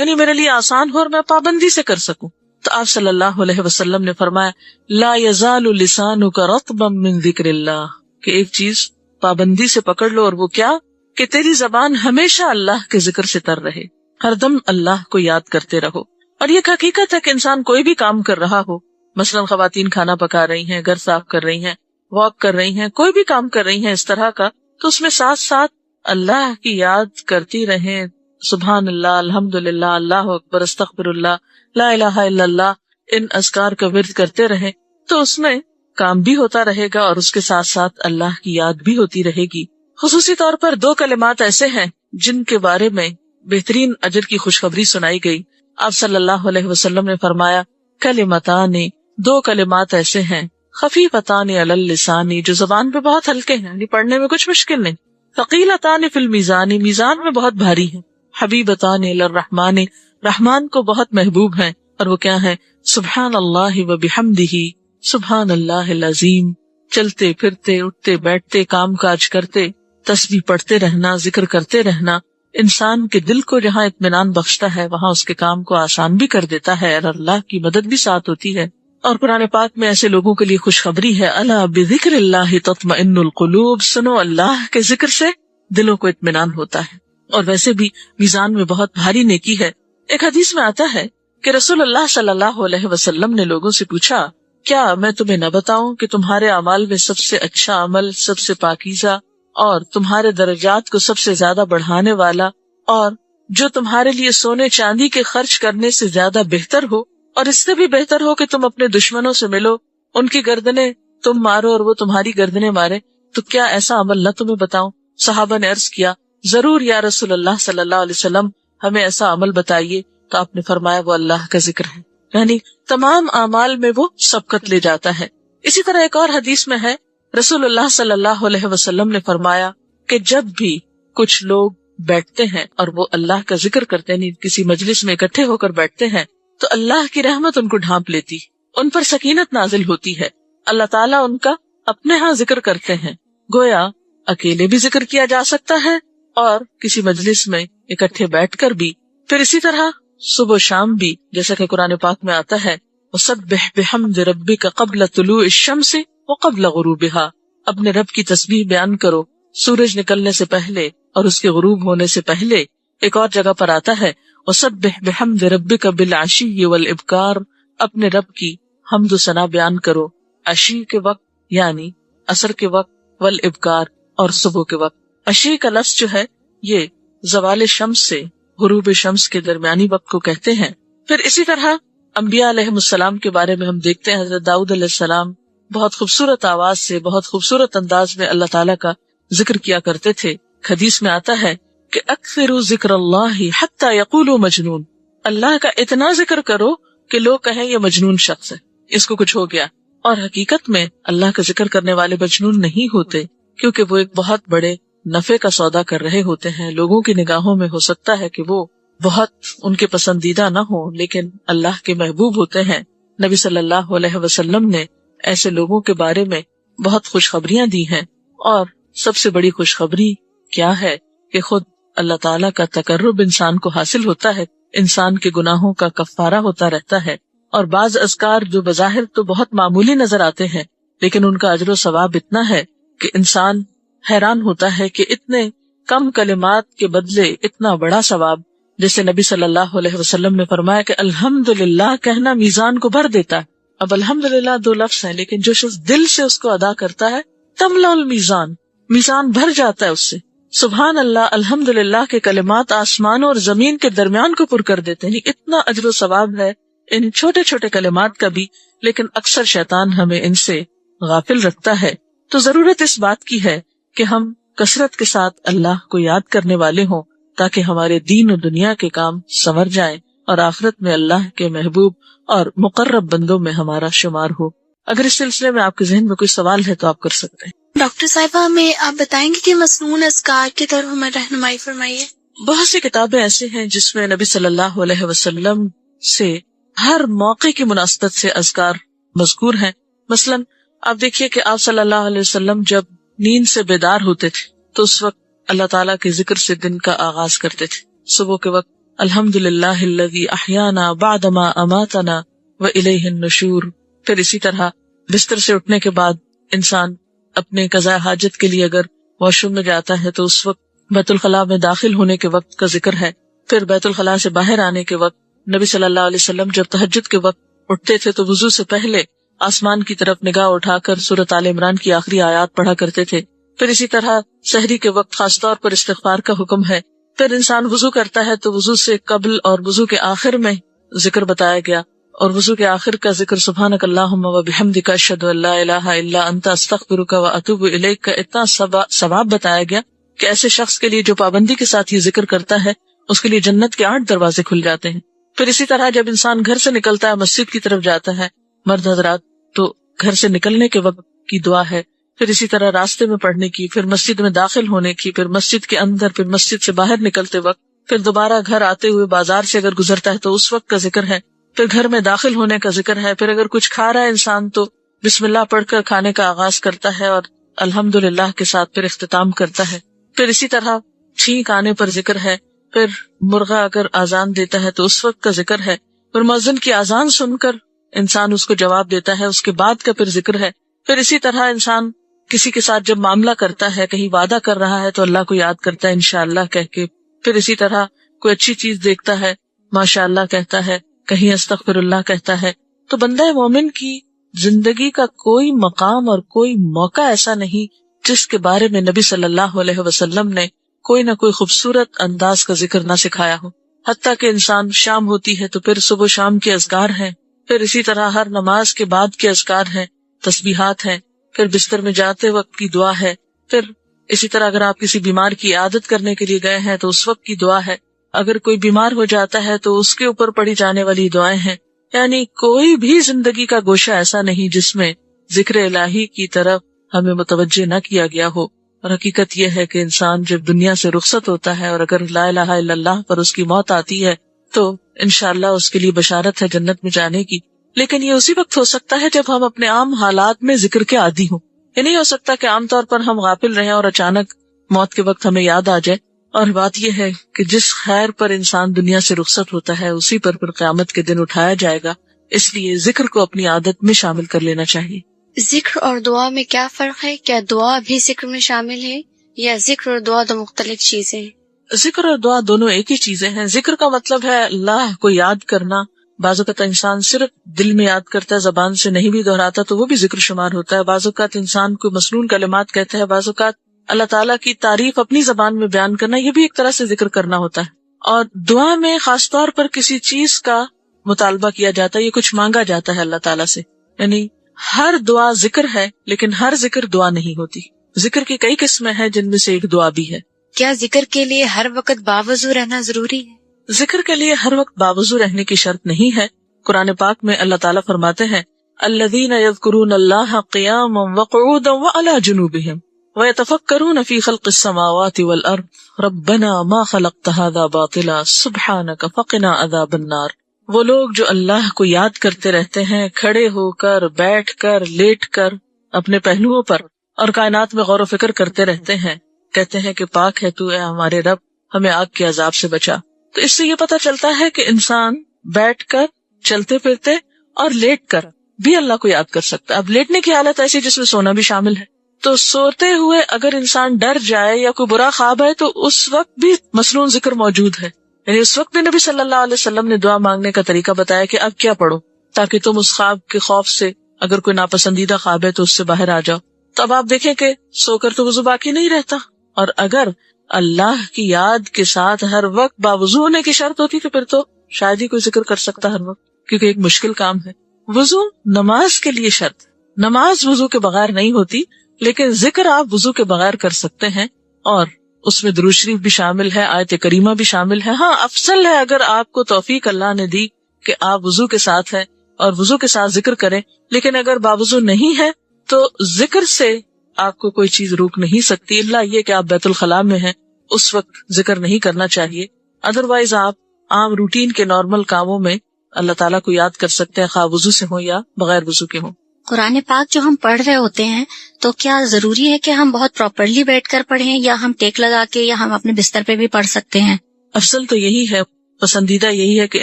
یعنی میرے لیے آسان ہو اور میں پابندی سے کر سکوں. تو آپ صلی اللہ علیہ وسلم نے فرمایا لا یزال لسانک رطبا من ذکر اللہ، کہ ایک چیز پابندی سے پکڑ لو، اور وہ کیا کہ تیری زبان ہمیشہ اللہ کے ذکر سے تر رہے، ہر دم اللہ کو یاد کرتے رہو. اور یہ حقیقت ہے کہ انسان کوئی بھی کام کر رہا ہو، مثلاً خواتین کھانا پکا رہی ہیں، گھر صاف کر رہی ہیں، واک کر رہی ہیں، کوئی بھی کام کر رہی ہیں اس طرح کا، تو اس میں ساتھ ساتھ اللہ کی یاد کرتی رہیں. سبحان اللہ، الحمدللہ، اللہ اکبر، استغفر اللہ، لا الہ الا اللہ، ان اذکار کا ورد کرتے رہیں تو اس میں کام بھی ہوتا رہے گا اور اس کے ساتھ ساتھ اللہ کی یاد بھی ہوتی رہے گی. خصوصی طور پر 2 کلمات ایسے ہیں جن کے بارے میں بہترین اجر کی خوشخبری سنائی گئی. آپ صلی اللہ علیہ وسلم نے فرمایا کلمتان، 2 کلمات ایسے ہیں خفیفتان علی اللسان، جو زبان پہ بہت ہلکے ہیں، یعنی پڑھنے میں کچھ مشکل نہیں. ثقیلتان فی المیزان، میزان میں بہت بھاری ہیں. حبیبتان الی الرحمن، رحمان کو بہت محبوب ہیں، اور وہ کیا ہیں؟ سبحان اللہ و بحمدہ، سبحان اللہ العظیم. چلتے پھرتے، اٹھتے بیٹھتے، کام کاج کرتے، تسبیح پڑھتے رہنا، ذکر کرتے رہنا انسان کے دل کو جہاں اطمینان بخشتا ہے وہاں اس کے کام کو آسان بھی کر دیتا ہے، اور اللہ کی مدد بھی ساتھ ہوتی ہے. اور قرآن پاک میں ایسے لوگوں کے لیے خوشخبری ہے، الا بذکر اللہ تطمئن القلوب، سنو اللہ کے ذکر سے دلوں کو اطمینان ہوتا ہے. اور ویسے بھی میزان میں بہت بھاری نیکی ہے. ایک حدیث میں آتا ہے کہ رسول اللہ صلی اللہ علیہ وسلم نے لوگوں سے پوچھا کیا میں تمہیں نہ بتاؤں کہ تمہارے اعمال میں سب سے اچھا عمل، سب سے پاکیزہ اور تمہارے درجات کو سب سے زیادہ بڑھانے والا، اور جو تمہارے لیے سونے چاندی کے خرچ کرنے سے زیادہ بہتر ہو، اور اس سے بھی بہتر ہو کہ تم اپنے دشمنوں سے ملو، ان کی گردنیں تم مارو اور وہ تمہاری گردنیں مارے، تو کیا ایسا عمل نہ تمہیں بتاؤں؟ صحابہ نے عرض کیا ضرور یا رسول اللہ صلی اللہ علیہ وسلم، ہمیں ایسا عمل بتائیے. تو آپ نے فرمایا وہ اللہ کا ذکر ہے، یعنی تمام اعمال میں وہ سبقت لے جاتا ہے. اسی طرح ایک اور حدیث میں ہے رسول اللہ صلی اللہ علیہ وسلم نے فرمایا کہ جب بھی کچھ لوگ بیٹھتے ہیں اور وہ اللہ کا ذکر کرتے ہیں، کسی مجلس میں اکٹھے ہو کر بیٹھتے ہیں، تو اللہ کی رحمت ان کو ڈھانپ لیتی، ان پر سکینت نازل ہوتی ہے. اللہ تعالیٰ ان کا اپنے ہاں ذکر کرتے ہیں. گویا اکیلے بھی ذکر کیا جا سکتا ہے اور کسی مجلس میں اکٹھے بیٹھ کر بھی. پھر اسی طرح صبح و شام بھی، جیسا کہ قرآن پاک میں آتا ہے وَسَبِّحْ بِحَمْدِ رَبِّكَ قَبْلَ طُلُوعِ الشَّمْسِ وَقَبْلَ غُرُوبِهَا، اپنے رب کی تسبیح بیان کرو سورج نکلنے سے پہلے اور اس کے غروب ہونے سے پہلے. ایک اور جگہ پر آتا ہے وَسَبِّحْ بِحَمْدِ رَبِّكَ بِالْعَشِيِّ وَالْإِبْكَارِ، اپنے رب کی حمد و ثنا بیان کرو عشی کے وقت یعنی عصر کے وقت، والابکار اور صبح کے وقت. عشی کا لفظ جو ہے یہ زوال شمس سے غروب شمس کے درمیانی وقت کو کہتے ہیں. پھر اسی طرح انبیاء علیہ السلام کے بارے میں ہم دیکھتے ہیں حضرت داؤد علیہ السلام بہت خوبصورت آواز سے، بہت خوبصورت انداز میں اللہ تعالیٰ کا ذکر کیا کرتے تھے. حدیث میں آتا ہے کہ اکثروا ذکر اللہ حتی یقولوا مجنون، اللہ کا اتنا ذکر کرو کہ لوگ کہیں یہ مجنون شخص ہے، اس کو کچھ ہو گیا. اور حقیقت میں اللہ کا ذکر کرنے والے مجنون نہیں ہوتے، کیونکہ وہ ایک بہت بڑے نفع کا سودا کر رہے ہوتے ہیں. لوگوں کی نگاہوں میں ہو سکتا ہے کہ وہ بہت ان کے پسندیدہ نہ ہو، لیکن اللہ کے محبوب ہوتے ہیں. نبی صلی اللہ علیہ وسلم نے ایسے لوگوں کے بارے میں بہت خوشخبریاں دی ہیں، اور سب سے بڑی خوشخبری کیا ہے کہ خود اللہ تعالیٰ کا تقرب انسان کو حاصل ہوتا ہے، انسان کے گناہوں کا کفارہ ہوتا رہتا ہے. اور بعض اذکار جو بظاہر تو بہت معمولی نظر آتے ہیں لیکن ان کا اجر و ثواب اتنا ہے کہ انسان حیران ہوتا ہے کہ اتنے کم کلمات کے بدلے اتنا بڑا ثواب. جیسے نبی صلی اللہ علیہ وسلم نے فرمایا کہ الحمدللہ کہنا میزان کو بھر دیتا ہے. اب الحمدللہ 2 لفظ ہیں، لیکن جو شخص دل سے اس کو ادا کرتا ہے تملا المیزان، میزان بھر جاتا ہے اس سے. سبحان اللہ، الحمدللہ کے کلمات آسمان اور زمین کے درمیان کو پر کر دیتے ہیں. اتنا اجر و ثواب ہے ان چھوٹے چھوٹے کلمات کا بھی، لیکن اکثر شیطان ہمیں ان سے غافل رکھتا ہے. تو ضرورت اس بات کی ہے کہ ہم کثرت کے ساتھ اللہ کو یاد کرنے والے ہوں، تاکہ ہمارے دین و دنیا کے کام سنور جائیں اور آخرت میں اللہ کے محبوب اور مقرب بندوں میں ہمارا شمار ہو. اگر اس سلسلے میں آپ کے ذہن میں کوئی سوال ہے تو آپ کر سکتے ہیں. ڈاکٹر صاحبہ ہمیں آپ بتائیں گے کہ مسنون اذکار کی طرف ہمیں رہنمائی فرمائیے. بہت سی کتابیں ایسے ہیں جس میں نبی صلی اللہ علیہ وسلم سے ہر موقع کی مناسبت سے اذکار مذکور ہیں. مثلا آپ دیکھیے کہ آپ صلی اللہ علیہ وسلم جب نیند سے بیدار ہوتے تھے تو اس وقت اللہ تعالیٰ کے ذکر سے دن کا آغاز کرتے تھے. صبح کے وقت الحمدللہ الذی احیانا بعد ما اماتنا والیہ النشور. پھر اسی طرح بستر سے اٹھنے کے بعد انسان اپنے قضاء حاجت کے لیے اگر واش روم میں جاتا ہے تو اس وقت بیت الخلاء میں داخل ہونے کے وقت کا ذکر ہے. پھر بیت الخلاء سے باہر آنے کے وقت نبی صلی اللہ علیہ وسلم جب تہجد کے وقت اٹھتے تھے تو وضو سے پہلے آسمان کی طرف نگاہ اٹھا کر سورۃ آل عمران کی آخری آیات پڑھا کرتے تھے. پھر اسی طرح سحری کے وقت خاص طور پر استغفار کا حکم ہے. پھر انسان وضو کرتا ہے تو وضو سے قبل اور وضو کے آخر میں ذکر بتایا گیا، اور وضو کے آخر کا ذکر سبحانک اللہم و بحمدک اشہد ان لا الہ الا انت استغفرک و اتوب الیک کا اتنا ثواب بتایا گیا کہ ایسے شخص کے لیے جو پابندی کے ساتھ یہ ذکر کرتا ہے اس کے لیے جنت کے 8 دروازے کھل جاتے ہیں. پھر اسی طرح جب انسان گھر سے نکلتا ہے مسجد کی طرف جاتا ہے مرد حضرات تو گھر سے نکلنے کے وقت کی دعا ہے. پھر اسی طرح راستے میں پڑھنے کی، پھر مسجد میں داخل ہونے کی، پھر مسجد کے اندر، پھر مسجد سے باہر نکلتے وقت، پھر دوبارہ گھر آتے ہوئے بازار سے اگر گزرتا ہے تو اس وقت کا ذکر ہے. پھر گھر میں داخل ہونے کا ذکر ہے. پھر اگر کچھ کھا رہا ہے انسان تو بسم اللہ پڑھ کر کھانے کا آغاز کرتا ہے اور الحمدللہ کے ساتھ پھر اختتام کرتا ہے. پھر اسی طرح چھینک آنے پر ذکر ہے. پھر مرغا اگر آزان دیتا ہے تو اس وقت کا ذکر ہے. پھر مؤذن کی آزان سن کر انسان اس کو جواب دیتا ہے، اس کے بعد کا پھر ذکر ہے. پھر اسی طرح انسان کسی کے ساتھ جب معاملہ کرتا ہے، کہیں وعدہ کر رہا ہے تو اللہ کو یاد کرتا ہے انشاءاللہ کہہ کے. پھر اسی طرح کوئی اچھی چیز دیکھتا ہے ماشاءاللہ کہتا ہے، کہیں استغفر اللہ کہتا ہے. تو بندہ مومن کی زندگی کا کوئی مقام اور کوئی موقع ایسا نہیں جس کے بارے میں نبی صلی اللہ علیہ وسلم نے کوئی نہ کوئی خوبصورت انداز کا ذکر نہ سکھایا ہو. حتیٰ کہ انسان شام ہوتی ہے تو پھر صبح شام کے اذکار ہیں، پھر اسی طرح ہر نماز کے بعد کے اذکار ہیں، تسبیحات ہیں، پھر بستر میں جاتے وقت کی دعا ہے. پھر اسی طرح اگر آپ کسی بیمار کی عیادت کرنے کے لیے گئے ہیں تو اس وقت کی دعا ہے. اگر کوئی بیمار ہو جاتا ہے تو اس کے اوپر پڑھی جانے والی دعائیں ہیں. یعنی کوئی بھی زندگی کا گوشہ ایسا نہیں جس میں ذکر الہی کی طرف ہمیں متوجہ نہ کیا گیا ہو. اور حقیقت یہ ہے کہ انسان جب دنیا سے رخصت ہوتا ہے اور اگر لا الہ الا اللہ پر اس کی موت آتی ہے تو انشاءاللہ اس کے لیے بشارت ہے جنت میں جانے کی. لیکن یہ اسی وقت ہو سکتا ہے جب ہم اپنے عام حالات میں ذکر کے عادی ہوں. یہ نہیں ہو سکتا کہ عام طور پر ہم غافل رہیں اور اچانک موت کے وقت ہمیں یاد آ جائے. اور بات یہ ہے کہ جس خیر پر انسان دنیا سے رخصت ہوتا ہے اسی پر پھر قیامت کے دن اٹھایا جائے گا. اس لیے ذکر کو اپنی عادت میں شامل کر لینا چاہیے. ذکر اور دعا میں کیا فرق ہے؟ کیا دعا بھی ذکر میں شامل ہے یا ذکر اور دعا دو مختلف چیزیں ہیں؟ ذکر اور دعا دونوں ایک ہی چیزیں ہیں. ذکر کا مطلب ہے اللہ کو یاد کرنا. بعض اوقات انسان صرف دل میں یاد کرتا ہے، زبان سے نہیں بھی دہراتا تو وہ بھی ذکر شمار ہوتا ہے. بعض اوقات انسان کو مسنون کلمات کہتا ہے، بعض اوقات اللہ تعالیٰ کی تعریف اپنی زبان میں بیان کرنا، یہ بھی ایک طرح سے ذکر کرنا ہوتا ہے. اور دعا میں خاص طور پر کسی چیز کا مطالبہ کیا جاتا ہے، یہ کچھ مانگا جاتا ہے اللہ تعالیٰ سے. یعنی ہر دعا ذکر ہے لیکن ہر ذکر دعا نہیں ہوتی. ذکر کی کئی قسمیں ہیں جن میں سے ایک دعا بھی ہے. کیا ذکر کے لیے ہر وقت باوضو رہنا ضروری ہے؟ ذکر کے لیے ہر وقت باوضو رہنے کی شرط نہیں ہے. قرآن پاک میں اللہ تعالیٰ فرماتے ہیں الذین یذکرون اللہ قیاما وقعودا وعلی جنوبہم ویتفکرون فی خلق السماوات والارض ربنا ما خلقت ھذا باطلا سبحانک فقنا عذاب النار. وہ لوگ جو اللہ کو یاد کرتے رہتے ہیں کھڑے ہو کر، بیٹھ کر، لیٹ کر، اپنے پہلوؤں پر، اور کائنات میں غور و فکر کرتے رہتے ہیں، کہتے ہیں کہ پاک ہے تو اے ہمارے رب، ہمیں آگ کے عذاب سے بچا. تو اس سے یہ پتہ چلتا ہے کہ انسان بیٹھ کر، چلتے پھرتے اور لیٹ کر بھی اللہ کو یاد کر سکتا ہے. اب لیٹنے کی حالت ایسی جس میں سونا بھی شامل ہے. تو سوتے ہوئے اگر انسان ڈر جائے یا کوئی برا خواب ہے تو اس وقت بھی مسنون ذکر موجود ہے. یعنی اس وقت بھی نبی صلی اللہ علیہ وسلم نے دعا مانگنے کا طریقہ بتایا کہ اب کیا پڑھو تاکہ تم اس خواب کے خوف سے، اگر کوئی ناپسندیدہ خواب ہے تو اس سے باہر آ جاؤ. تو اب آپ دیکھیں کہ سو کر تو وضو باقی نہیں رہتا، اور اگر اللہ کی یاد کے ساتھ ہر وقت باوضو ہونے کی شرط ہوتی تو پھر تو شاید ہی کوئی ذکر کر سکتا ہر وقت، کیونکہ ایک مشکل کام ہے. وضو نماز کے لیے شرط، نماز وضو کے بغیر نہیں ہوتی، لیکن ذکر آپ وضو کے بغیر کر سکتے ہیں، اور اس میں درود شریف بھی شامل ہے، آیت کریمہ بھی شامل ہے. ہاں افضل ہے اگر آپ کو توفیق اللہ نے دی کہ آپ وضو کے ساتھ ہیں اور وضو کے ساتھ ذکر کریں، لیکن اگر باوضو نہیں ہے تو ذکر سے آپ کو کوئی چیز روک نہیں سکتی، اللہ یہ کہ آپ بیت الخلاء میں ہیں، اس وقت ذکر نہیں کرنا چاہیے. ادروائز آپ عام روٹین کے نارمل کاموں میں اللہ تعالیٰ کو یاد کر سکتے ہیں، خواہ وضو سے ہوں یا بغیر وضو کے ہوں. قرآن پاک جو ہم پڑھ رہے ہوتے ہیں تو کیا ضروری ہے کہ ہم بہت پراپرلی بیٹھ کر پڑھیں، یا ہم ٹیک لگا کے، یا ہم اپنے بستر پہ بھی پڑھ سکتے ہیں؟ افضل تو یہی ہے. پسندیدہ یہی ہے کہ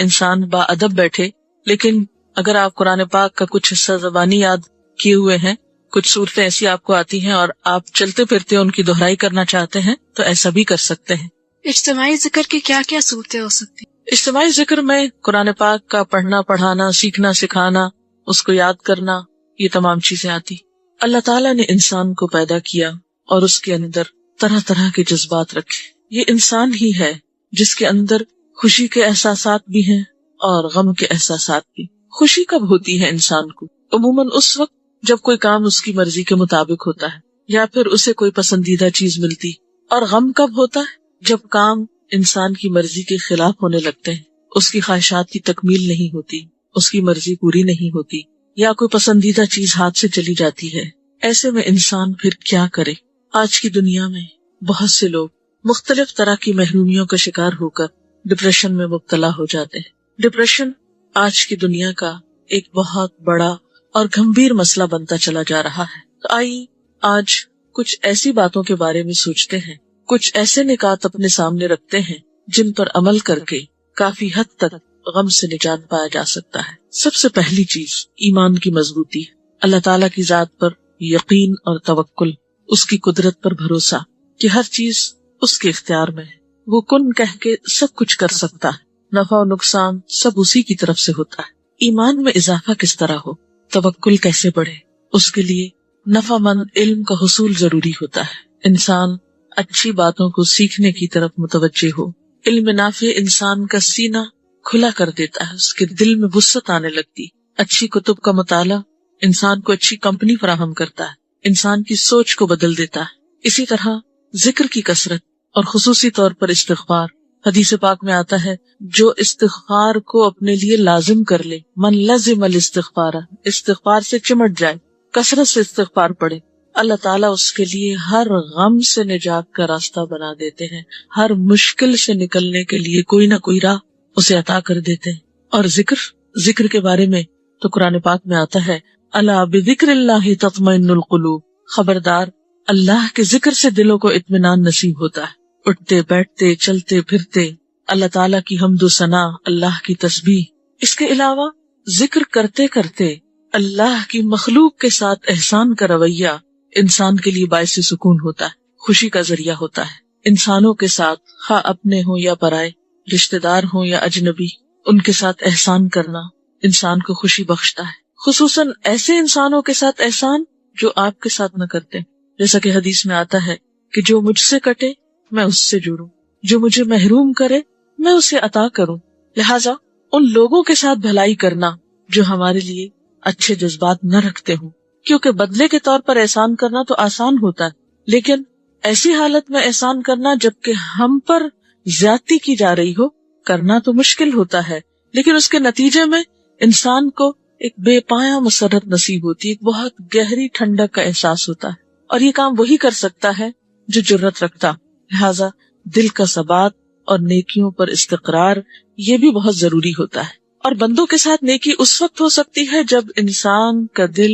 انسان با ادب بیٹھے، لیکن اگر آپ قرآن پاک کا کچھ حصہ زبانی یاد کیے ہوئے ہیں، کچھ صورتیں ایسی آپ کو آتی ہیں اور آپ چلتے پھرتے ان کی دہرائی کرنا چاہتے ہیں تو ایسا بھی کر سکتے ہیں۔ اجتماعی ذکر کی کیا کیا صورتیں ہو سکتی؟ اجتماعی ذکر میں قرآن پاک کا پڑھنا، پڑھانا، سیکھنا، سکھانا، اس کو یاد کرنا، یہ تمام چیزیں آتی۔ اللہ تعالیٰ نے انسان کو پیدا کیا اور اس کے اندر طرح طرح کے جذبات رکھے۔ یہ انسان ہی ہے جس کے اندر خوشی کے احساسات بھی ہیں اور غم کے احساسات بھی۔ خوشی کب ہوتی ہے انسان کو؟ عموماً اس وقت جب کوئی کام اس کی مرضی کے مطابق ہوتا ہے یا پھر اسے کوئی پسندیدہ چیز ملتی۔ اور غم کب ہوتا ہے؟ جب کام انسان کی مرضی کے خلاف ہونے لگتے ہیں، اس کی خواہشات کی تکمیل نہیں ہوتی، اس کی مرضی پوری نہیں ہوتی، یا کوئی پسندیدہ چیز ہاتھ سے چلی جاتی ہے۔ ایسے میں انسان پھر کیا کرے؟ آج کی دنیا میں بہت سے لوگ مختلف طرح کی محرومیوں کا شکار ہو کر ڈپریشن میں مبتلا ہو جاتے ہیں۔ ڈپریشن آج کی دنیا کا ایک بہت بڑا اور گمبھیر مسئلہ بنتا چلا جا رہا ہے۔ تو آئیے آج کچھ ایسی باتوں کے بارے میں سوچتے ہیں، کچھ ایسے نکات اپنے سامنے رکھتے ہیں جن پر عمل کر کے کافی حد تک غم سے نجات پایا جا سکتا ہے۔ سب سے پہلی چیز ایمان کی مضبوطی، اللہ تعالیٰ کی ذات پر یقین اور توکل، اس کی قدرت پر بھروسہ کہ ہر چیز اس کے اختیار میں ہے، وہ کن کہہ کے سب کچھ کر سکتا ہے، نفع و نقصان سب اسی کی طرف سے ہوتا ہے۔ ایمان میں اضافہ کس طرح ہو، توکل کیسے بڑھے، اس کے لیے نفع مند علم کا حصول ضروری ہوتا ہے۔ انسان اچھی باتوں کو سیکھنے کی طرف متوجہ ہو۔ علم نافع انسان کا سینہ کھلا کر دیتا ہے، اس کے دل میں وسعت آنے لگتی۔ اچھی کتب کا مطالعہ انسان کو اچھی کمپنی فراہم کرتا ہے، انسان کی سوچ کو بدل دیتا ہے۔ اسی طرح ذکر کی کثرت اور خصوصی طور پر استغفار، حدیث پاک میں آتا ہے جو استغفار کو اپنے لیے لازم کر لے، من لزم الاستغفار، استغفار سے چمٹ جائے، کثرت سے استغفار پڑھے، اللہ تعالیٰ اس کے لیے ہر غم سے نجات کا راستہ بنا دیتے ہیں، ہر مشکل سے نکلنے کے لیے کوئی نہ کوئی راہ اسے عطا کر دیتے ہیں۔ اور ذکر کے بارے میں تو قرآن پاک میں آتا ہے الا بذکر اللہ تطمئن القلوب، خبردار اللہ کے ذکر سے دلوں کو اطمینان نصیب ہوتا ہے۔ اٹھتے بیٹھتے چلتے پھرتے اللہ تعالیٰ کی حمد و ثنا، اللہ کی تسبیح، اس کے علاوہ ذکر کرتے کرتے اللہ کی مخلوق کے ساتھ احسان کا رویہ انسان کے لیے باعث سکون ہوتا ہے، خوشی کا ذریعہ ہوتا ہے۔ انسانوں کے ساتھ خواہ اپنے ہوں یا پرائے، رشتہ دار ہوں یا اجنبی، ان کے ساتھ احسان کرنا انسان کو خوشی بخشتا ہے، خصوصاً ایسے انسانوں کے ساتھ احسان جو آپ کے ساتھ نہ کرتے، جیسا کہ حدیث میں آتا ہے کہ جو مجھ سے کٹے میں اس سے جڑوں، جو مجھے محروم کرے میں اسے عطا کروں۔ لہٰذا ان لوگوں کے ساتھ بھلائی کرنا جو ہمارے لیے اچھے جذبات نہ رکھتے ہوں، کیونکہ بدلے کے طور پر احسان کرنا تو آسان ہوتا ہے، لیکن ایسی حالت میں احسان کرنا جبکہ ہم پر زیادتی کی جا رہی ہو، کرنا تو مشکل ہوتا ہے، لیکن اس کے نتیجے میں انسان کو ایک بے پایہ مسرت نصیب ہوتی ہے، ایک بہت گہری ٹھنڈک کا احساس ہوتا ہے، اور یہ کام وہی کر سکتا ہے جو جرت رکھتا۔ لہٰذا دل کا ثبات اور نیکیوں پر استقرار یہ بھی بہت ضروری ہوتا ہے۔ اور بندوں کے ساتھ نیکی اس وقت ہو سکتی ہے جب انسان کا دل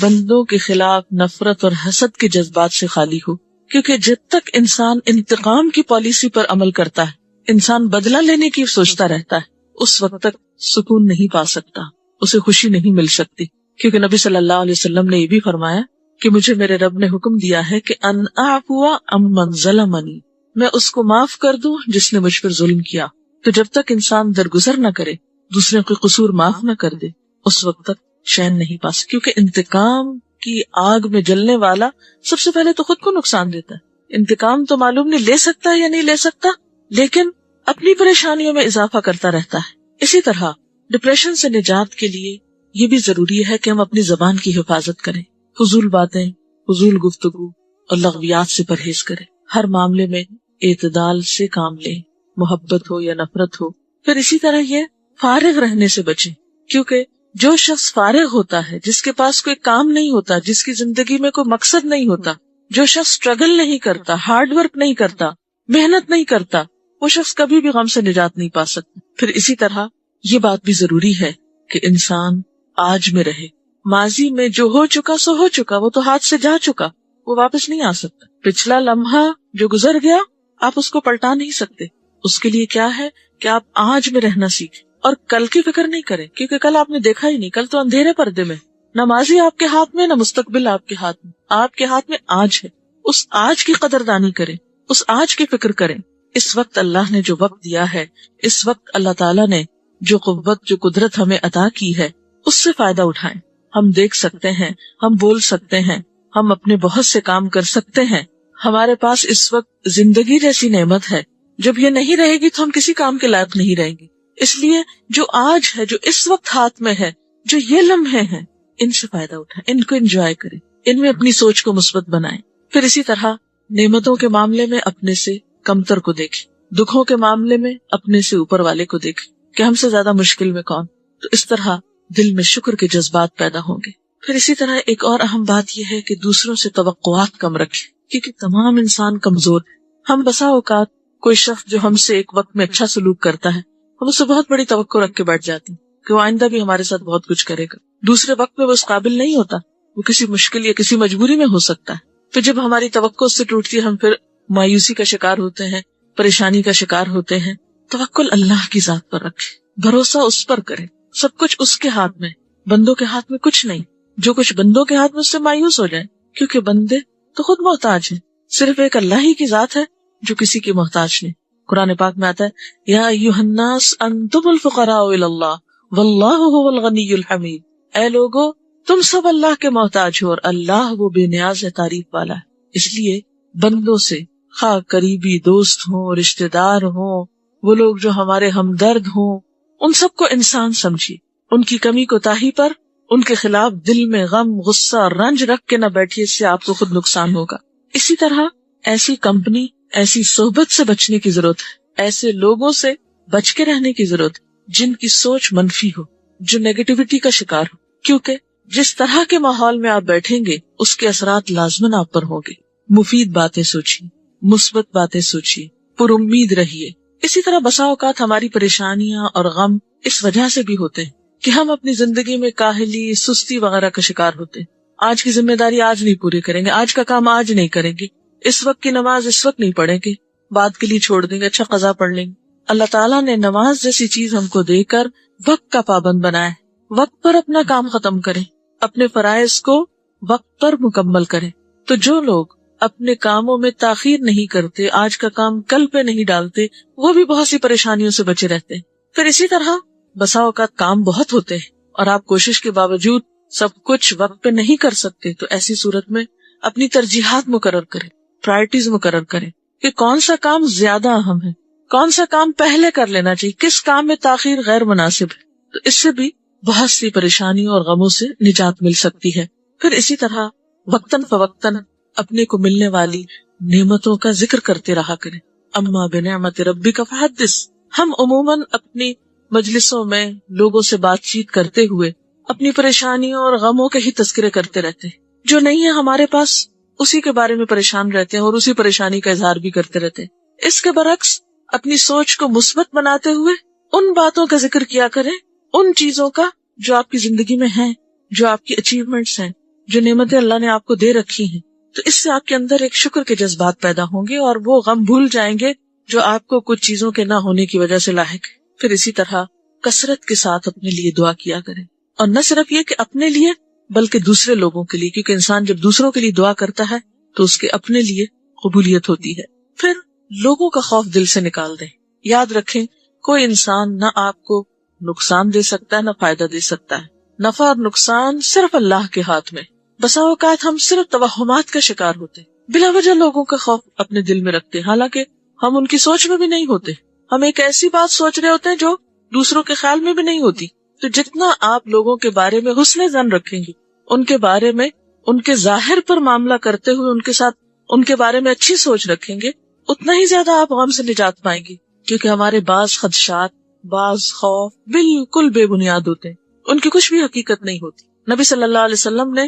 بندوں کے خلاف نفرت اور حسد کے جذبات سے خالی ہو، کیونکہ جب تک انسان انتقام کی پالیسی پر عمل کرتا ہے، انسان بدلہ لینے کی سوچتا رہتا ہے، اس وقت تک سکون نہیں پا سکتا، اسے خوشی نہیں مل سکتی، کیونکہ نبی صلی اللہ علیہ وسلم نے یہ بھی فرمایا کہ مجھے میرے رب نے حکم دیا ہے کہ ان اعفو عمن ظلمنی، میں اس کو معاف کر دوں جس نے مجھ پر ظلم کیا۔ تو جب تک انسان درگزر نہ کرے، دوسرے کو قصور معاف نہ کر دے، اس وقت تک چین نہیں پا سکتا، کیونکہ انتقام کی آگ میں جلنے والا سب سے پہلے تو خود کو نقصان دیتا ہے۔ انتقام تو معلوم نہیں لے سکتا ہے یا نہیں لے سکتا، لیکن اپنی پریشانیوں میں اضافہ کرتا رہتا ہے۔ اسی طرح ڈپریشن سے نجات کے لیے یہ بھی ضروری ہے کہ ہم اپنی زبان کی حفاظت کریں، فضول باتیں، فضول گفتگو اور لغویات سے پرہیز کریں، ہر معاملے میں اعتدال سے کام لیں، محبت ہو یا نفرت ہو۔ پھر اسی طرح یہ فارغ رہنے سے بچیں، کیونکہ جو شخص فارغ ہوتا ہے، جس کے پاس کوئی کام نہیں ہوتا، جس کی زندگی میں کوئی مقصد نہیں ہوتا، جو شخص اسٹرگل نہیں کرتا، ہارڈ ورک نہیں کرتا، محنت نہیں کرتا، وہ شخص کبھی بھی غم سے نجات نہیں پا سکتا۔ پھر اسی طرح یہ بات بھی ضروری ہے کہ انسان آج میں رہے، ماضی میں جو ہو چکا سو ہو چکا، وہ تو ہاتھ سے جا چکا، وہ واپس نہیں آ سکتا۔ پچھلا لمحہ جو گزر گیا آپ اس کو پلٹا نہیں سکتے، اس کے لیے کیا ہے کہ آپ آج میں رہنا سیکھیں اور کل کی فکر نہیں کریں، کیونکہ کل آپ نے دیکھا ہی نہیں، کل تو اندھیرے پردے میں، نہ ماضی آپ کے ہاتھ میں، نہ مستقبل آپ کے ہاتھ میں، آپ کے ہاتھ میں آج ہے. اس آج کی قدردانی کریں، اس آج کی فکر کریں. اس وقت اللہ نے جو وقت دیا ہے، اس وقت اللہ تعالیٰ نے جو قوت جو قدرت ہمیں عطا کی ہے، اس سے فائدہ اٹھائیں. ہم دیکھ سکتے ہیں، ہم بول سکتے ہیں، ہم اپنے بہت سے کام کر سکتے ہیں. ہمارے پاس اس وقت زندگی جیسی نعمت ہے، جب یہ نہیں رہے گی تو ہم کسی کام کے لائق نہیں رہیں گے. اس لیے جو آج ہے، جو اس وقت ہاتھ میں ہے، جو یہ لمحے ہیں، ان سے فائدہ اٹھائیں، ان کو انجوائے کریں، ان میں اپنی سوچ کو مثبت بنائیں. پھر اسی طرح نعمتوں کے معاملے میں اپنے سے کمتر کو دیکھیں، دکھوں کے معاملے میں اپنے سے اوپر والے کو دیکھیں کہ ہم سے زیادہ مشکل میں کون. تو اس طرح دل میں شکر کے جذبات پیدا ہوں گے. پھر اسی طرح ایک اور اہم بات یہ ہے کہ دوسروں سے توقعات کم رکھیں، کیونکہ تمام انسان کمزور ہے. ہم بسا اوقات کوئی شخص جو ہم سے ایک وقت میں اچھا سلوک کرتا ہے، ہم اس سے بہت بڑی توقع رکھ کے بیٹھ جاتے ہیں کہ وہ آئندہ بھی ہمارے ساتھ بہت کچھ کرے گا. دوسرے وقت میں وہ اس قابل نہیں ہوتا، وہ کسی مشکل یا کسی مجبوری میں ہو سکتا ہے. پھر جب ہماری توقع اس سے ٹوٹتی ہے، ہم پھر مایوسی کا شکار ہوتے ہیں، پریشانی کا شکار ہوتے ہیں. توکل اللہ کی ذات پر رکھیں، بھروسہ اس پر کریں. سب کچھ اس کے ہاتھ میں، بندوں کے ہاتھ میں کچھ نہیں. جو کچھ بندوں کے ہاتھ میں، اس سے مایوس ہو جائیں، کیونکہ بندے تو خود محتاج ہیں. صرف ایک اللہ ہی کی ذات ہے جو کسی کی محتاج نہیں. قرآن پاک میں آتا ہے، یا ایھا الناس انتم الفقراء الی اللہ واللہ ھو الغنی الحمید. اے لوگو، تم سب اللہ کے محتاج ہو اور اللہ وہ بے نیاز ہے، تعریف والا ہے. اس لیے بندوں سے، خواہ قریبی دوست ہوں، رشتہ دار ہوں، وہ لوگ جو ہمارے ہمدرد ہوں، ان سب کو انسان سمجھیے. ان کی کمی کوتاہی پر ان کے خلاف دل میں غم، غصہ، رنج رکھ کے نہ بیٹھیے، اس سے آپ کو خود نقصان ہوگا. اسی طرح ایسی کمپنی، ایسی صحبت سے بچنے کی ضرورت ہے، ایسے لوگوں سے بچ کے رہنے کی ضرورت ہے جن کی سوچ منفی ہو، جو نیگیٹیوٹی کا شکار ہو. کیونکہ جس طرح کے ماحول میں آپ بیٹھیں گے اس کے اثرات لازماً آپ پر ہوں گے. مفید باتیں سوچیے، مثبت باتیں سوچیے، پر امید رہیے. اسی طرح بسا اوقات ہماری پریشانیاں اور غم اس وجہ سے بھی ہوتے ہیں کہ ہم اپنی زندگی میں کاہلی، سستی وغیرہ کا شکار ہوتے ہیں. آج کی ذمہ داری آج نہیں پوری کریں گے، آج کا کام آج نہیں کریں گے، اس وقت کی نماز اس وقت نہیں پڑھیں گے، بعد کے لیے چھوڑ دیں گے، اچھا قضا پڑھ لیں گے. اللہ تعالیٰ نے نماز جیسی چیز ہم کو دے کر وقت کا پابند بنایا ہے. وقت پر اپنا کام ختم کریں، اپنے فرائض کو وقت پر مکمل کریں. تو جو لوگ اپنے کاموں میں تاخیر نہیں کرتے، آج کا کام کل پہ نہیں ڈالتے، وہ بھی بہت سی پریشانیوں سے بچے رہتے ہیں. پھر اسی طرح بسا اوقات کام بہت ہوتے ہیں اور آپ کوشش کے باوجود سب کچھ وقت پہ نہیں کر سکتے، تو ایسی صورت میں اپنی ترجیحات مقرر کریں، پرائرٹیز مقرر کریں کہ کون سا کام زیادہ اہم ہے، کون سا کام پہلے کر لینا چاہیے، کس کام میں تاخیر غیر مناسب ہے. تو اس سے بھی بہت سی پریشانیوں اور غموں سے نجات مل سکتی ہے. پھر اسی طرح وقتاً فوقتاً اپنے کو ملنے والی نعمتوں کا ذکر کرتے رہا کریں. اما بنعمت ربک فحدث. ہم عموماً اپنی مجلسوں میں لوگوں سے بات چیت کرتے ہوئے اپنی پریشانیوں اور غموں کے ہی تذکرے کرتے رہتے ہیں. جو نہیں ہے ہمارے پاس اسی کے بارے میں پریشان رہتے ہیں اور اسی پریشانی کا اظہار بھی کرتے رہتے ہیں. اس کے برعکس اپنی سوچ کو مثبت بناتے ہوئے ان باتوں کا ذکر کیا کریں، ان چیزوں کا جو آپ کی زندگی میں ہیں، جو آپ کی اچیومنٹس ہیں، جو نعمتیں اللہ نے آپ کو دے رکھی ہیں. تو اس سے آپ کے اندر ایک شکر کے جذبات پیدا ہوں گے اور وہ غم بھول جائیں گے جو آپ کو کچھ چیزوں کے نہ ہونے کی وجہ سے لاحق ہے. پھر اسی طرح کثرت کے ساتھ اپنے لیے دعا کیا کریں، اور نہ صرف یہ کہ اپنے لیے بلکہ دوسرے لوگوں کے لیے، کیونکہ انسان جب دوسروں کے لیے دعا کرتا ہے تو اس کے اپنے لیے قبولیت ہوتی ہے. پھر لوگوں کا خوف دل سے نکال دیں. یاد رکھیں، کوئی انسان نہ آپ کو نقصان دے سکتا ہے نہ فائدہ دے سکتا ہے. نفع اور نقصان صرف اللہ کے ہاتھ میں. بسا اوقات ہم صرف توہمات کا شکار ہوتے ہیں، بلا وجہ لوگوں کا خوف اپنے دل میں رکھتے ہیں، حالانکہ ہم ان کی سوچ میں بھی نہیں ہوتے. ہم ایک ایسی بات سوچ رہے ہوتے ہیں جو دوسروں کے خیال میں بھی نہیں ہوتی. تو جتنا آپ لوگوں کے بارے میں حسن ظن رکھیں گے، ان کے بارے میں ان کے ظاہر پر معاملہ کرتے ہوئے ان کے ساتھ ان کے بارے میں اچھی سوچ رکھیں گے، اتنا ہی زیادہ آپ غم سے نجات پائیں گے. کیونکہ ہمارے بعض خدشات، بعض خوف بالکل بے بنیاد ہوتے ہیں، ان کی کچھ بھی حقیقت نہیں ہوتی. نبی صلی اللہ علیہ وسلم نے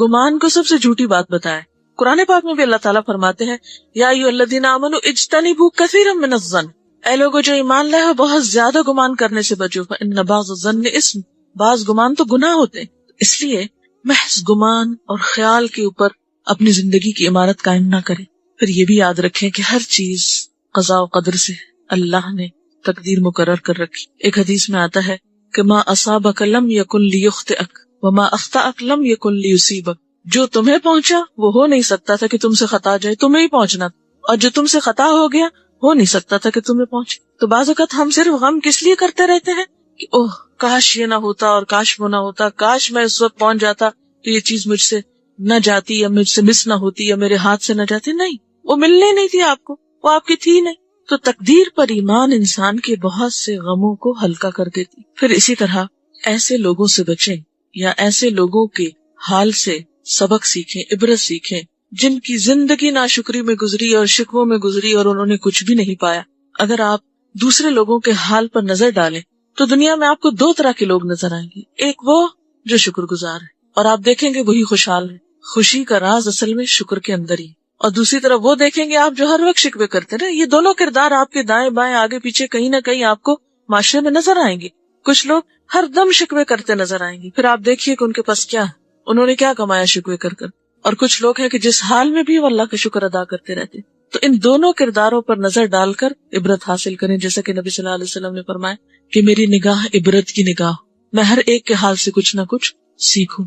گمان کو سب سے جھوٹی بات بتایا. قرآن پاک میں بھی اللہ تعالیٰ فرماتے ہیں، یا ایھا الذین آمنوا اجتنبوا کثیرا من الظن. اے لوگوں جو ایمان لائے ہو، بہت زیادہ گمان کرنے سے بچو. فإن بعض الظن اسم. بعض گمان تو گناہ ہوتے ہیں. اس لیے محض گمان اور خیال کے اوپر اپنی زندگی کی عمارت قائم نہ کریں. پھر یہ بھی یاد رکھیں کہ ہر چیز قضاء و قدر سے، اللہ نے تقدیر مقرر کر رکھی. ایک حدیث میں آتا ہے کہ ما اصابک لم یکن لیخطئک وما اخطأک لم یکن لیصیبک. جو تمہیں پہنچا وہ ہو نہیں سکتا تھا کہ تم سے خطا جائے، تمہیں ہی پہنچنا تھا، اور جو تم سے خطا ہو گیا ہو نہیں سکتا تھا کہ تمہیں پہنچے. تو بعض اوقات ہم صرف غم کس لیے کرتے رہتے ہیں کہ اوہ کاش یہ نہ ہوتا اور کاش وہ نہ ہوتا، کاش میں اس وقت پہنچ جاتا تو یہ چیز مجھ سے نہ جاتی یا مجھ سے مس نہ ہوتی یا میرے ہاتھ سے نہ جاتی. نہیں، وہ ملنے نہیں تھی آپ کو، وہ آپ کی تھی نہیں. تو تقدیر پر ایمان انسان کے بہت سے غموں کو ہلکا کر دیتی. پھر اسی طرح ایسے لوگوں سے بچیں یا ایسے لوگوں کے حال سے سبق سیکھیں، عبرت سیکھیں جن کی زندگی ناشکری میں گزری اور شکووں میں گزری اور انہوں نے کچھ بھی نہیں پایا. اگر آپ دوسرے لوگوں کے حال پر نظر ڈالیں تو دنیا میں آپ کو دو طرح کے لوگ نظر آئیں گے. ایک وہ جو شکر گزار ہے اور آپ دیکھیں گے وہی خوشحال ہے. خوشی کا راز اصل میں شکر کے اندر ہی. اور دوسری طرف وہ دیکھیں گے آپ جو ہر وقت شکوے کرتے رہے. یہ دونوں کردار آپ کے دائیں بائیں آگے پیچھے کہیں نہ کہیں آپ کو معاشرے میں نظر آئیں گے. کچھ لوگ ہر دم شکوے کرتے نظر آئیں گے، پھر آپ دیکھیے کہ ان کے پاس کیا ہے، انہوں نے کیا کمایا شکوے کر کر. اور کچھ لوگ ہیں کہ جس حال میں بھی وہ اللہ کا شکر ادا کرتے رہتے. تو ان دونوں کرداروں پر نظر ڈال کر عبرت حاصل کریں، جیسا کہ نبی صلی اللہ علیہ وسلم نے فرمایا کہ میری نگاہ عبرت کی نگاہ، میں ہر ایک کے حال سے کچھ نہ کچھ سیکھوں.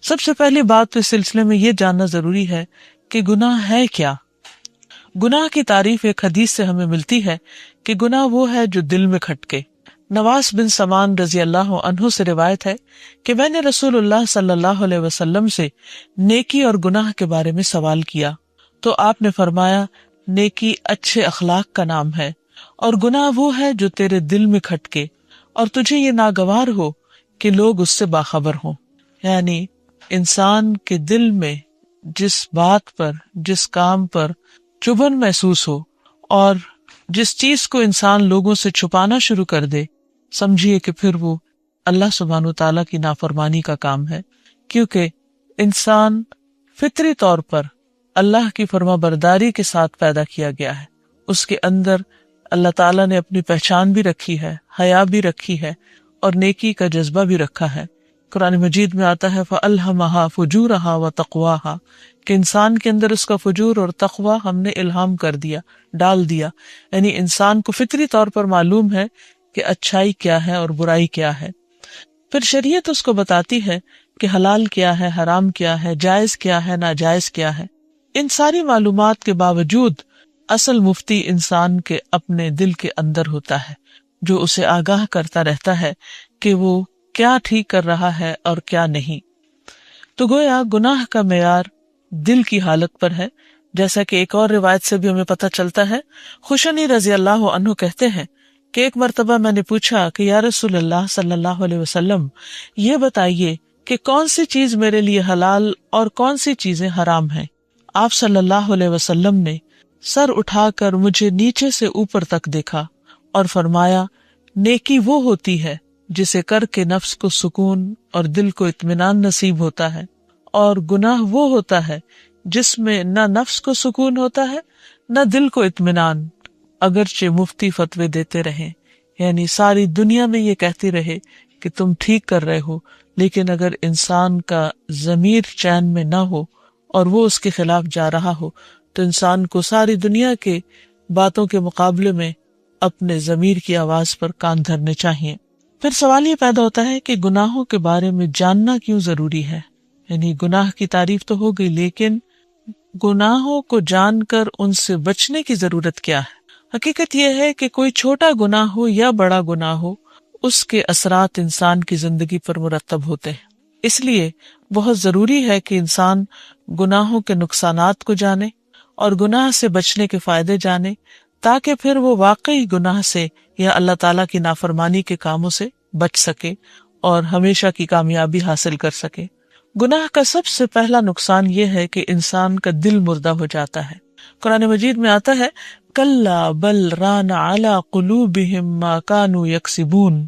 سب سے پہلی بات تو اس سلسلے میں یہ جاننا ضروری ہے کہ گناہ ہے کیا. گناہ کی تعریف ایک حدیث سے ہمیں ملتی ہے کہ گناہ وہ ہے جو دل میں کھٹکے. نواس بن سمان رضی اللہ عنہ سے روایت ہے کہ میں نے رسول اللہ صلی اللہ علیہ وسلم سے نیکی اور گناہ کے بارے میں سوال کیا تو آپ نے فرمایا نیکی اچھے اخلاق کا نام ہے اور گناہ وہ ہے جو تیرے دل میں کھٹکے اور تجھے یہ ناگوار ہو کہ لوگ اس سے باخبر ہوں. یعنی انسان کے دل میں جس بات پر، جس کام پر چبھن محسوس ہو اور جس چیز کو انسان لوگوں سے چھپانا شروع کر دے، سمجھیے کہ پھر وہ اللہ سبحانہ وتعالیٰ کی نافرمانی کا کام ہے. کیونکہ انسان فطری طور پر اللہ کی فرما برداری کے ساتھ پیدا کیا گیا ہے. اس کے اندر اللہ تعالیٰ نے اپنی پہچان بھی رکھی ہے، حیا بھی رکھی ہے اور نیکی کا جذبہ بھی رکھا ہے. قرآن مجید میں آتا ہے فَأَلْهَمَهَا فُجُورَهَا وَتَقْوَاهَا کہ انسان کے اندر اس کا فجور اور تقوی ہم نے الہام کر دیا، ڈال دیا. یعنی انسان کو فطری طور پر معلوم ہے کہ اچھائی کیا ہے اور برائی کیا ہے. پھر شریعت اس کو بتاتی ہے کہ حلال کیا ہے، حرام کیا ہے، جائز کیا ہے، ناجائز کیا ہے. ان ساری معلومات کے باوجود اصل مفتی انسان کے اپنے دل کے اندر ہوتا ہے، جو اسے آگاہ کرتا رہتا ہے کہ وہ کیا ٹھیک کر رہا ہے اور کیا نہیں. تو گویا گناہ کا معیار دل کی حالت پر ہے. جیسا کہ ایک اور روایت سے بھی ہمیں پتہ چلتا ہے، خوشنی رضی اللہ عنہ کہتے ہیں کہ ایک مرتبہ میں نے پوچھا کہ یا رسول اللہ صلی اللہ علیہ وسلم یہ بتائیے کہ کون سی چیز میرے لیے حلال اور کون سی چیزیں حرام ہیں. آپ صلی اللہ علیہ وسلم نے سر اٹھا کر مجھے نیچے سے اوپر تک دیکھا اور فرمایا نیکی وہ ہوتی ہے جسے کر کے نفس کو سکون اور دل کو اطمینان نصیب ہوتا ہے، اور گناہ وہ ہوتا ہے جس میں نہ نفس کو سکون ہوتا ہے نہ دل کو اطمینان، اگرچہ مفتی فتوے دیتے رہیں. یعنی ساری دنیا میں یہ کہتی رہے کہ تم ٹھیک کر رہے ہو، لیکن اگر انسان کا ضمیر چین میں نہ ہو اور وہ اس کے خلاف جا رہا ہو تو انسان کو ساری دنیا کے باتوں کے مقابلے میں اپنے ضمیر کی آواز پر کان دھرنے چاہیے. پھر سوال یہ پیدا ہوتا ہے کہ گناہوں کے بارے میں جاننا کیوں ضروری ہے. یعنی گناہ کی تعریف تو ہو گئی، لیکن گناہوں کو جان کر ان سے بچنے کی ضرورت کیا ہے. حقیقت یہ ہے کہ کوئی چھوٹا گناہ ہو یا بڑا گناہ ہو، اس کے اثرات انسان کی زندگی پر مرتب ہوتے ہیں. اس لیے بہت ضروری ہے کہ انسان گناہوں کے نقصانات کو جانے اور گناہ سے بچنے کے فائدے جانے، تاکہ پھر وہ واقعی گناہ سے یا اللہ تعالیٰ کی نافرمانی کے کاموں سے بچ سکے اور ہمیشہ کی کامیابی حاصل کر سکے. گناہ کا سب سے پہلا نقصان یہ ہے کہ انسان کا دل مردہ ہو جاتا ہے. قرآن مجید میں آتا ہے کلا بل ران علی قلوبہم ما کانوا یکسبون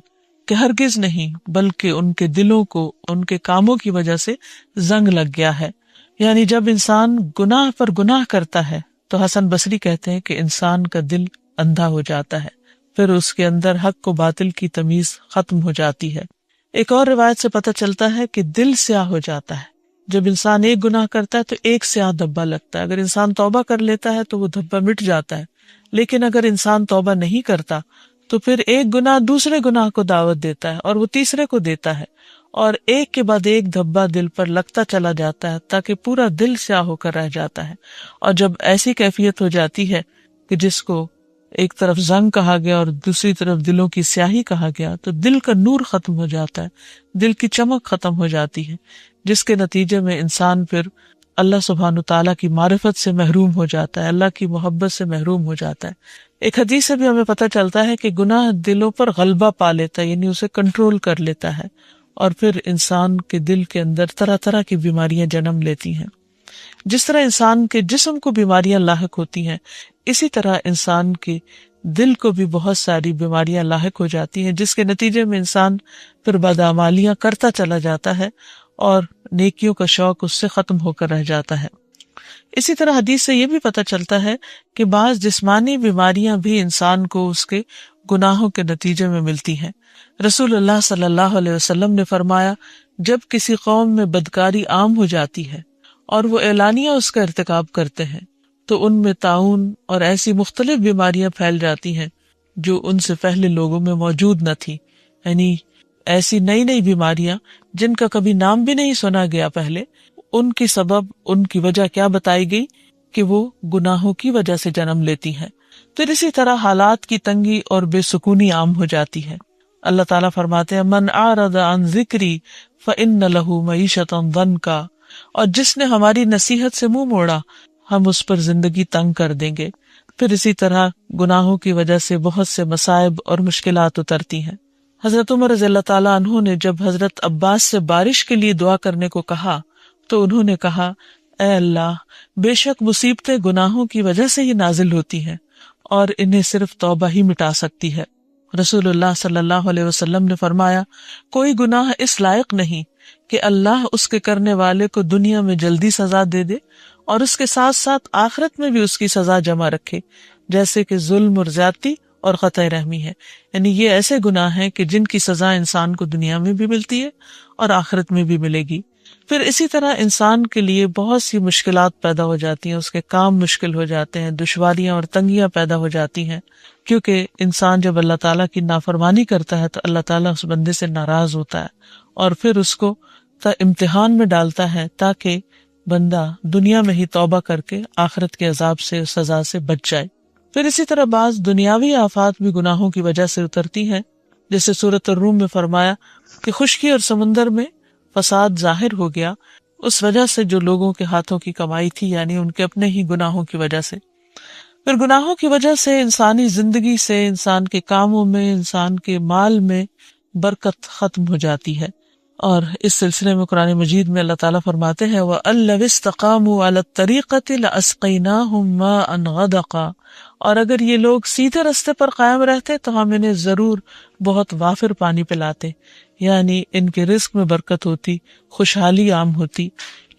کہ ہرگز نہیں بلکہ ان کے دلوں کو ان کے کاموں کی وجہ سے زنگ لگ گیا ہے. یعنی جب انسان گناہ پر گناہ کرتا ہے تو حسن بصری کہتے ہیں کہ انسان کا دل اندھا ہو جاتا ہے، پھر اس کے اندر حق و باطل کی تمیز ختم ہو جاتی ہے. ایک اور روایت سے پتہ چلتا ہے کہ دل سیاہ ہو جاتا ہے. جب انسان ایک گناہ کرتا ہے تو ایک سیاہ دھبا لگتا ہے، اگر انسان توبہ کر لیتا ہے تو وہ دھبا مٹ جاتا ہے. لیکن اگر انسان توبہ نہیں کرتا تو پھر ایک گناہ دوسرے گناہ کو دعوت دیتا ہے اور وہ تیسرے کو دیتا ہے، اور ایک کے بعد ایک دھبا دل پر لگتا چلا جاتا ہے تاکہ پورا دل سیاہ ہو کر رہ جاتا ہے۔ اور جب ایسی کیفیت ہو جاتی ہے کہ جس کو ایک طرف زنگ کہا گیا اور دوسری طرف دلوں کی سیاہی کہا گیا، تو دل کا نور ختم ہو جاتا ہے، دل کی چمک ختم ہو جاتی ہے، جس کے نتیجے میں انسان پھر اللہ سبحانہ تعالیٰ کی معرفت سے محروم ہو جاتا ہے، اللہ کی محبت سے محروم ہو جاتا ہے۔ ایک حدیث سے بھی ہمیں پتہ چلتا ہے کہ گناہ دلوں پر غلبہ پا لیتا ہے، یعنی اسے کنٹرول کر لیتا ہے، اور پھر انسان کے دل کے اندر طرح طرح کی بیماریاں جنم لیتی ہیں۔ جس طرح انسان کے جسم کو بیماریاں لاحق ہوتی ہیں، اسی طرح انسان کے دل کو بھی بہت ساری بیماریاں لاحق ہو جاتی ہیں، جس کے نتیجے میں انسان پھر بدعمالیاں کرتا چلا جاتا ہے اور نیکیوں کا شوق اس سے ختم ہو کر رہ جاتا ہے۔ اسی طرح حدیث سے یہ بھی پتہ چلتا ہے کہ بعض جسمانی بیماریاں بھی انسان کو اس کے گناہوں کے نتیجے میں ملتی ہیں۔ رسول اللہ صلی اللہ علیہ وسلم نے فرمایا، جب کسی قوم میں بدکاری عام ہو جاتی ہے اور وہ اعلانیہ اس کا ارتکاب کرتے ہیں تو ان میں طاعون اور ایسی مختلف بیماریاں پھیل جاتی ہیں جو ان سے پہلے لوگوں میں موجود نہ تھی، یعنی ایسی نئی نئی بیماریاں جن کا کبھی نام بھی نہیں سنا گیا پہلے، ان کی سبب، ان کی وجہ کیا بتائی گئی کہ وہ گناہوں کی وجہ سے جنم لیتی ہیں۔ پھر اسی طرح حالات کی تنگی اور بے سکونی عام ہو جاتی ہے۔ اللہ تعالیٰ فرماتے ہیں، من اعرض عن ذکری فإن له معیشۃ ضنکا، اور جس نے ہماری نصیحت سے منہ موڑا ہم اس پر زندگی تنگ کر دیں گے۔ پھر اسی طرح گناہوں کی وجہ سے بہت سے مصائب اور مشکلات اترتی ہیں۔ حضرت عمر رضی اللہ تعالیٰ عنہ نے جب حضرت عباس سے بارش کے لیے دعا کرنے کو کہا تو انہوں نے کہا، اے اللہ، بے شک مصیبتیں گناہوں کی وجہ سے ہی نازل ہوتی ہیں اور انہیں صرف توبہ ہی مٹا سکتی ہے۔ رسول اللہ صلی اللہ علیہ وسلم نے فرمایا، کوئی گناہ اس لائق نہیں کہ اللہ اس کے کرنے والے کو دنیا میں جلدی سزا دے دے اور اس کے ساتھ ساتھ آخرت میں بھی اس کی سزا جمع رکھے، جیسے کہ ظلم اور زیادتی اور قطع رحمی ہے۔ یعنی یہ ایسے گناہ ہیں کہ جن کی سزا انسان کو دنیا میں بھی ملتی ہے اور آخرت میں بھی ملے گی۔ پھر اسی طرح انسان کے لیے بہت سی مشکلات پیدا ہو جاتی ہیں، اس کے کام مشکل ہو جاتے ہیں، دشواریاں اور تنگیاں پیدا ہو جاتی ہیں، کیونکہ انسان جب اللہ تعالیٰ کی نافرمانی کرتا ہے تو اللہ تعالیٰ اس بندے سے ناراض ہوتا ہے اور پھر اس کو امتحان میں ڈالتا ہے تاکہ بندہ دنیا میں ہی توبہ کر کے آخرت کے عذاب سے، سزا سے بچ جائے۔ پھر اسی طرح بعض دنیاوی آفات بھی گناہوں کی وجہ سے اترتی ہیں، جیسے سورۃ الروم میں فرمایا کہ خشکی اور سمندر میں فساد ظاہر ہو گیا اس وجہ سے جو لوگوں کے ہاتھوں کی کمائی تھی، یعنی ان کے اپنے ہی گناہوں کی وجہ سے۔ پھر گناہوں کی وجہ سے انسانی زندگی سے، انسان کے کاموں میں، انسان کے مال میں برکت ختم ہو جاتی ہے، اور اس سلسلے میں قرآن مجید میں اللہ تعالیٰ فرماتے ہیں، وَأَن لَوِ اسْتَقَامُوا عَلَى الطَّرِيقَةِ لَأَسْقَيْنَاهُمْ مَاءً غَدَقًا، اور اگر یہ لوگ سیدھے رستے پر قائم رہتے تو ہم انہیں ضرور بہت وافر پانی پلاتے، یعنی ان کے رزق میں برکت ہوتی، خوشحالی عام ہوتی۔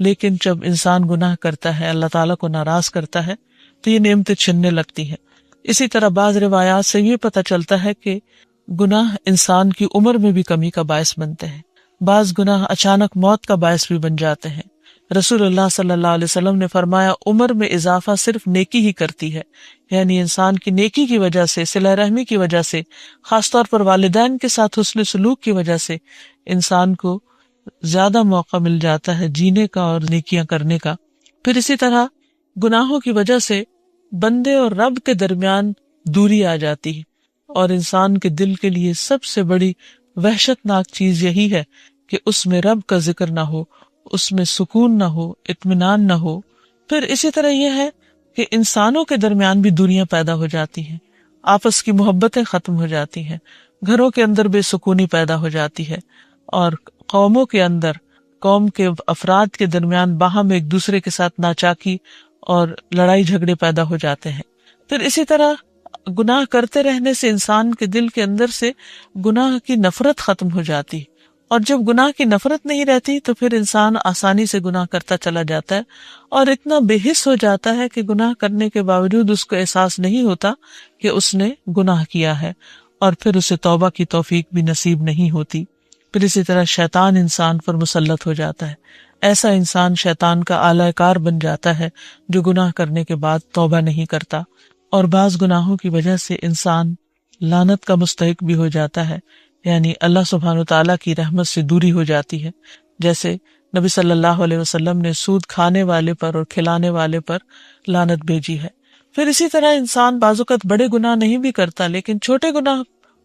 لیکن جب انسان گناہ کرتا ہے، اللہ تعالیٰ کو ناراض کرتا ہے، تو یہ نعمتیں چھننے لگتی ہیں۔ اسی طرح بعض روایات سے یہ پتہ چلتا ہے کہ گناہ انسان کی عمر میں بھی کمی کا باعث بنتے ہیں، بعض گناہ اچانک موت کا باعث بھی بن جاتے ہیں۔ رسول اللہ صلی اللہ علیہ وسلم نے فرمایا، عمر میں اضافہ صرف نیکی ہی کرتی ہے، یعنی انسان کی نیکی کی وجہ سے، صلہ رحمی کی وجہ سے، خاص طور پر والدین کے ساتھ حسن سلوک کی وجہ سے انسان کو زیادہ موقع مل جاتا ہے جینے کا اور نیکیاں کرنے کا۔ پھر اسی طرح گناہوں کی وجہ سے بندے اور رب کے درمیان دوری آ جاتی ہے، اور انسان کے دل کے لیے سب سے بڑی وحشت ناک چیز یہی ہے کہ اس میں رب کا ذکر نہ ہو، اس میں سکون نہ ہو، اطمینان نہ ہو۔ پھر اسی طرح یہ ہے کہ انسانوں کے درمیان بھی دوریاں پیدا ہو جاتی ہیں، آپس کی محبتیں ختم ہو جاتی ہیں، گھروں کے اندر بے سکونی پیدا ہو جاتی ہے، اور قوموں کے اندر، قوم کے افراد کے درمیان باہم ایک دوسرے کے ساتھ ناچاکی اور لڑائی جھگڑے پیدا ہو جاتے ہیں۔ پھر اسی طرح گناہ کرتے رہنے سے انسان کے دل کے اندر سے گناہ کی نفرت ختم ہو جاتی، اور جب گناہ کی نفرت نہیں رہتی تو پھر انسان آسانی سے گناہ کرتا چلا جاتا ہے اور اتنا بے حس ہو جاتا ہے کہ گناہ کرنے کے باوجود اس کو احساس نہیں ہوتا کہ اس نے گناہ کیا ہے، اور پھر اسے توبہ کی توفیق بھی نصیب نہیں ہوتی۔ پھر اسی طرح شیطان انسان پر مسلط ہو جاتا ہے، ایسا انسان شیطان کا آلہ کار بن جاتا ہے جو گناہ کرنے کے بعد توبہ نہیں کرتا۔ اور بعض گناہوں کی وجہ سے انسان لعنت کا مستحق بھی ہو جاتا ہے، یعنی اللہ سبحانہ وتعالیٰ کی رحمت سے دوری ہو جاتی ہے، جیسے نبی صلی اللہ علیہ وسلم نے سود کھانے والے پر اور کھلانے والے پر لعنت بھیجی ہے۔ پھر اسی طرح انسان بعض اوقات بڑے گناہ نہیں بھی کرتا لیکن چھوٹے گناہ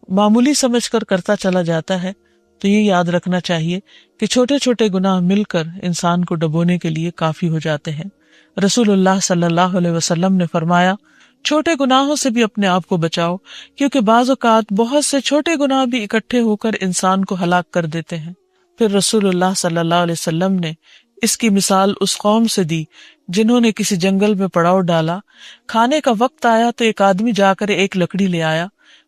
معمولی سمجھ کر کرتا چلا جاتا ہے، تو یہ یاد رکھنا چاہیے کہ چھوٹے چھوٹے گناہ مل کر انسان کو ڈبونے کے لیے کافی ہو جاتے ہیں۔ رسول اللہ صلی اللہ علیہ وسلم نے فرمایا، چھوٹے گناہوں سے بھی اپنے آپ کو بچاؤ، کیونکہ بعض اوقات بہت سے چھوٹے گناہ بھی اکٹھے ہو کر انسان کو ہلاک کر دیتے ہیں۔ پھر رسول اللہ صلی اللہ علیہ وسلم نے اس کی مثال اس قوم سے دی جنہوں نے کسی جنگل میں پڑاؤ ڈالا، کھانے کا وقت آیا تو ایک آدمی جا کر ایک لکڑی لے آیا،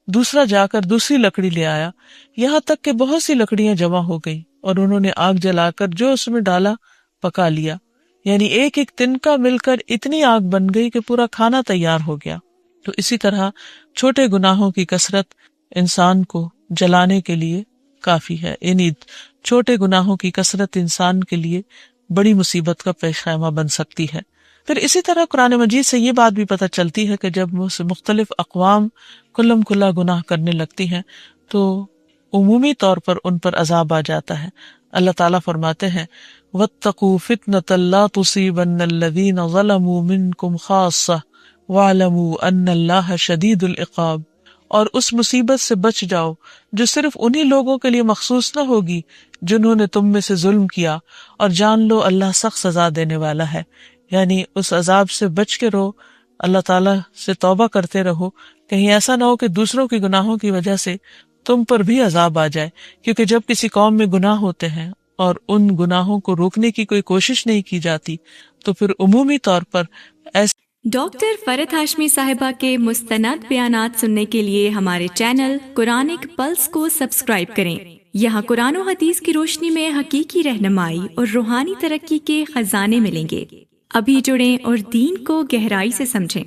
دوسرا جا کر دوسری لکڑی لے آیا، یہاں تک کہ بہت سی لکڑیاں جمع ہو گئیں اور انہوں نے آگ جلا کر جو اس میں ڈالا پکا لیا، یعنی ایک ایک تنکا مل کر اتنی آگ بن گئی کہ پورا کھانا تیار ہو گیا۔ تو اسی طرح چھوٹے گناہوں کی کثرت انسان کو جلانے کے لیے کافی ہے، یعنی چھوٹے گناہوں کی کثرت انسان کے لیے بڑی مصیبت کا پیش خیمہ بن سکتی ہے۔ پھر اسی طرح قرآن مجید سے یہ بات بھی پتہ چلتی ہے کہ جب مختلف اقوام کھلم کھلا گناہ کرنے لگتی ہیں تو عمومی طور پر ان پر عذاب آ جاتا ہے۔ اللہ تعالیٰ فرماتے ہیں وَاتَّقُوا فِتْنَةً لَا تُصِيبَنَّ الَّذِينَ ظَلَمُوا مِنْكُمْ خَاصَّةً وَاعْلَمُوا أَنَّ اللَّهَ شَدِيدُ الْعِقَابِ، اور اس مصیبت سے بچ جاؤ جو صرف انہی لوگوں کے لیے مخصوص نہ ہوگی جنہوں نے تم میں سے ظلم کیا، اور جان لو اللہ سخت سزا دینے والا ہے۔ یعنی اس عذاب سے بچ کے رہو، اللہ تعالیٰ سے توبہ کرتے رہو، کہیں ایسا نہ ہو کہ دوسروں کے گناہوں کی وجہ سے تم پر بھی عذاب آ جائے، کیونکہ جب کسی قوم میں گناہ ہوتے ہیں اور ان گناہوں کو روکنے کی کوئی کوشش نہیں کی جاتی تو پھر عمومی طور پر ایسے ڈاکٹر فرحت ہاشمی صاحبہ کے مستند بیانات سننے کے لیے ہمارے چینل قرآنک پلس کو سبسکرائب کریں۔ یہاں قرآن و حدیث کی روشنی میں حقیقی رہنمائی اور روحانی ترقی کے خزانے ملیں گے۔ ابھی جڑیں اور دین کو گہرائی سے سمجھیں۔